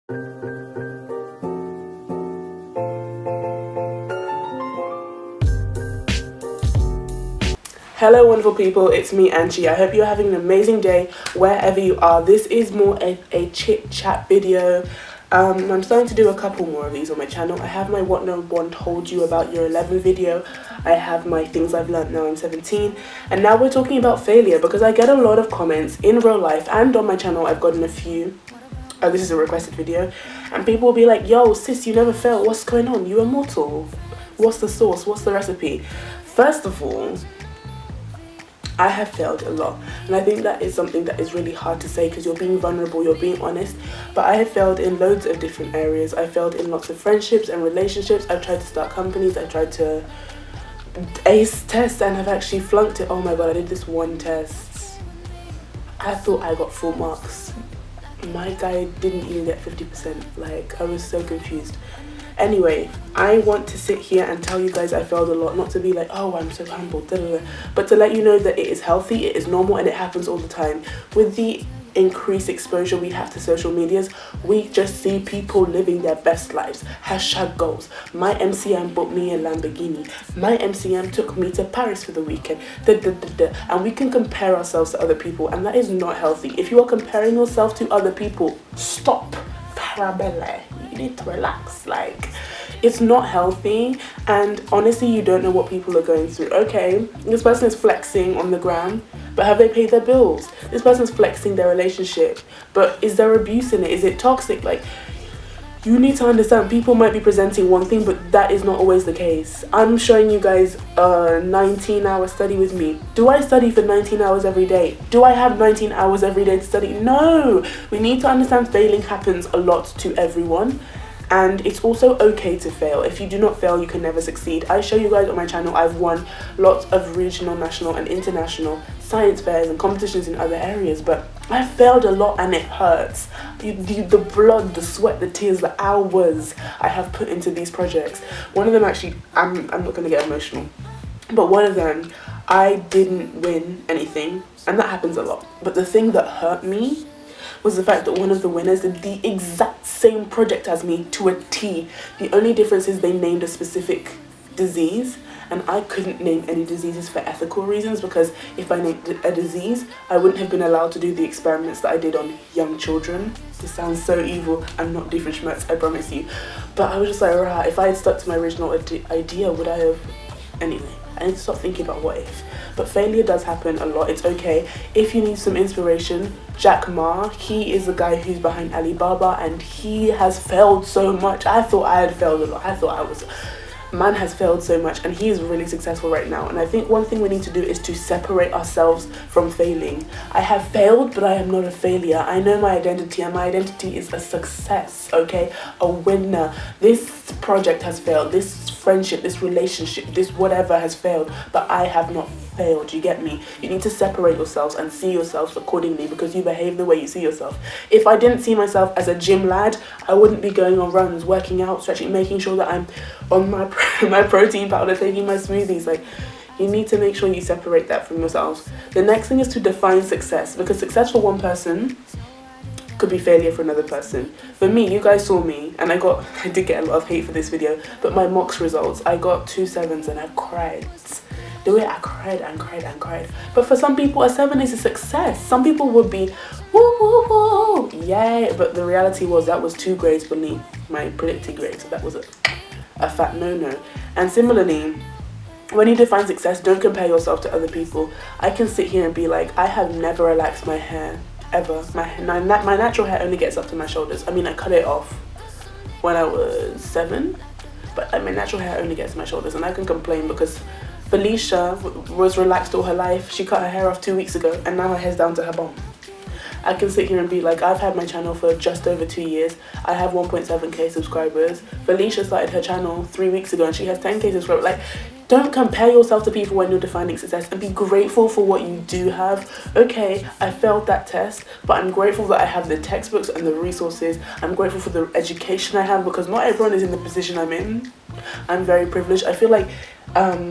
Hello wonderful people, it's me Angie. I hope you're having an amazing day wherever you are. This is more a chit chat video. I'm starting to do a couple more of these on my channel. I have my What No One Told You About Your 11 video. I have my Things I've Learned Now I'm 17. And now we're talking about failure because I get a lot of comments in real life and on my channel. I've gotten a few. Oh, this is a requested video. And people will be like, yo sis, you never fail. What's going on? You immortal. What's the sauce? What's the recipe? First of all, I have failed a lot, and I think that is something that is really hard to say because you're being vulnerable, you're being honest, but I have failed in loads of different areas. I failed in lots of friendships and relationships. I've tried to start companies, I tried to ace tests and I've actually flunked it. Oh my god, I did this one test. I thought I got full marks. My guy didn't even get 50%. Like, I was so confused. Anyway, I want to sit here and tell you guys I failed a lot, not to be like, oh, I'm so humble, but to let you know that it is healthy, it is normal, and it happens all the time. With the increased exposure we have to social medias, we just see people living their best lives. Hashtag goals. My MCM bought me a Lamborghini. My MCM took me to Paris for the weekend. And we can compare ourselves to other people, and that is not healthy. If you are comparing yourself to other people, stop. Parabelle. You need to relax. Like, it's not healthy, and honestly you don't know what people are going through. Okay, this person is flexing on the gram, but have they paid their bills? This person's flexing their relationship, but is there abuse in it? Is it toxic? Like, you need to understand people might be presenting one thing, but that is not always the case. I'm showing you guys a 19-hour study with me. Do I study for 19 hours every day? Do I have 19 hours every day to study? No! We need to understand failing happens a lot to everyone. And it's also okay to fail. If you do not fail, you can never succeed. I show you guys on my channel, I've won lots of regional, national and international science fairs and competitions in other areas, but I failed a lot and it hurts. The blood, the sweat, the tears, the hours I have put into these projects. One of them actually, I'm not going to get emotional, but one of them, I didn't win anything, and that happens a lot. But the thing that hurt me was the fact that one of the winners did the exact same project as me to a T. The only difference is they named a specific disease, and I couldn't name any diseases for ethical reasons, because if I named a disease, I wouldn't have been allowed to do the experiments that I did on young children. This sounds so evil. I'm not Diffenschmerz, I promise you. But I was just like, rah, if I had stuck to my original idea, would I have... Anyway, I need to stop thinking about what if. But failure does happen a lot. It's okay. If you need some inspiration, Jack Ma, he is the guy who's behind Alibaba, and he has failed so much. I thought I had failed a lot. I thought I was... Man has failed so much, and he is really successful right now. And I think one thing we need to do is to separate ourselves from failing. I have failed, but I am not a failure. I know my identity, and my identity is a success, okay? A winner. This project has failed. This friendship, this relationship, this whatever has failed, but I have not failed. You get me? You need to separate yourselves and see yourselves accordingly, because you behave the way you see yourself. If I didn't see myself as a gym lad, I wouldn't be going on runs, working out, stretching, making sure that I'm on my protein powder, taking my smoothies. Like, you need to make sure you separate that from yourselves. The next thing is to define success, because success for one person could be failure for another person. For me, you guys saw me, and I did get a lot of hate for this video, but my mocks results, I got 2 7s and I cried. The way I cried and cried and cried. But for some people, a 7 is a success. Some people would be, woo, woo, woo, yay. But the reality was that was 2 grades beneath my predicted grade. So that was a fat no-no. And similarly, when you define success, don't compare yourself to other people. I can sit here and be like, I have never relaxed my hair, ever. My natural hair only gets up to my shoulders. I mean, I cut it off when I was 7, but my natural hair only gets to my shoulders. And I can complain because Felicia was relaxed all her life. She cut her hair off 2 weeks ago, and now her hair's down to her bum. I can sit here and be like, I've had my channel for just over 2 years. I have 1.7k subscribers. Felicia started her channel 3 weeks ago and she has 10k subscribers. Like, don't compare yourself to people when you're defining success, and be grateful for what you do have. Okay, I failed that test, but I'm grateful that I have the textbooks and the resources. I'm grateful for the education I have, because not everyone is in the position I'm in. I'm very privileged. I feel like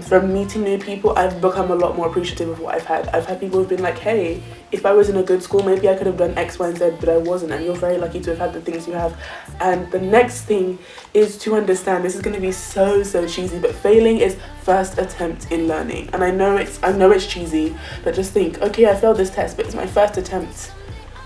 from meeting new people, I've become a lot more appreciative of what I've had. I've had people who've been like, hey, if I was in a good school, maybe I could have done X, Y, and Z, but I wasn't, and you're very lucky to have had the things you have. And the next thing is to understand, this is going to be so cheesy, but failing is first attempt in learning. And I know it's cheesy, but just think, okay, I failed this test, but it's my first attempt.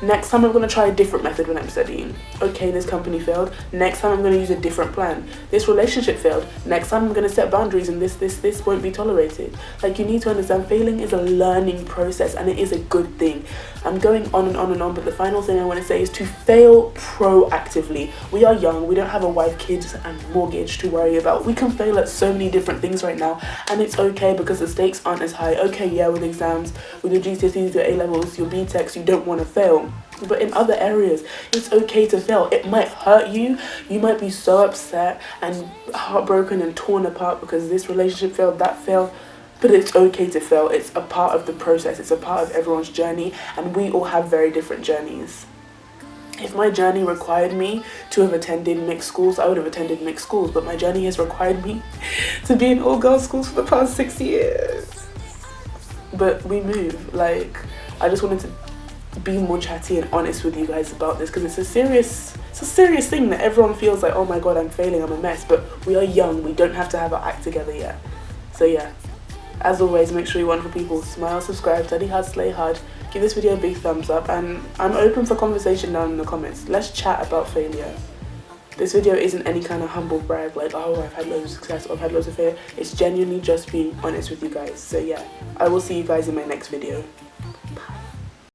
Next time I'm going to try a different method when I'm studying. Okay, this company failed. Next time I'm going to use a different plan. This relationship failed. Next time I'm going to set boundaries and this won't be tolerated. Like, you need to understand failing is a learning process and it is a good thing. I'm going on and on and on, but the final thing I want to say is to fail proactively. We are young, we don't have a wife, kids and mortgage to worry about. We can fail at so many different things right now and it's okay because the stakes aren't as high. Okay, yeah, with exams, with your GCSEs, your A-levels, your BTECs, you don't want to fail. But in other areas, it's okay to fail. It might hurt you. You might be so upset and heartbroken and torn apart because this relationship failed, that failed. But it's okay to fail. It's a part of the process. It's a part of everyone's journey. And we all have very different journeys. If my journey required me to have attended mixed schools, I would have attended mixed schools. But my journey has required me to be in all-girls schools for the past 6 years. But we move. Like, I just wanted to be more chatty and honest with you guys about this because it's a serious thing that everyone feels like, oh my god, I'm failing, I'm a mess, but we are young, we don't have to have our act together yet. So yeah, as always, make sure you wonderful people smile, subscribe, study hard, slay hard, give this video a big thumbs up, and I'm open for conversation down in the comments. Let's chat about failure. This video isn't any kind of humble brag like, oh, I've had loads of success or I've had loads of failure. It's genuinely just being honest with you guys. So yeah, I will see you guys in my next video.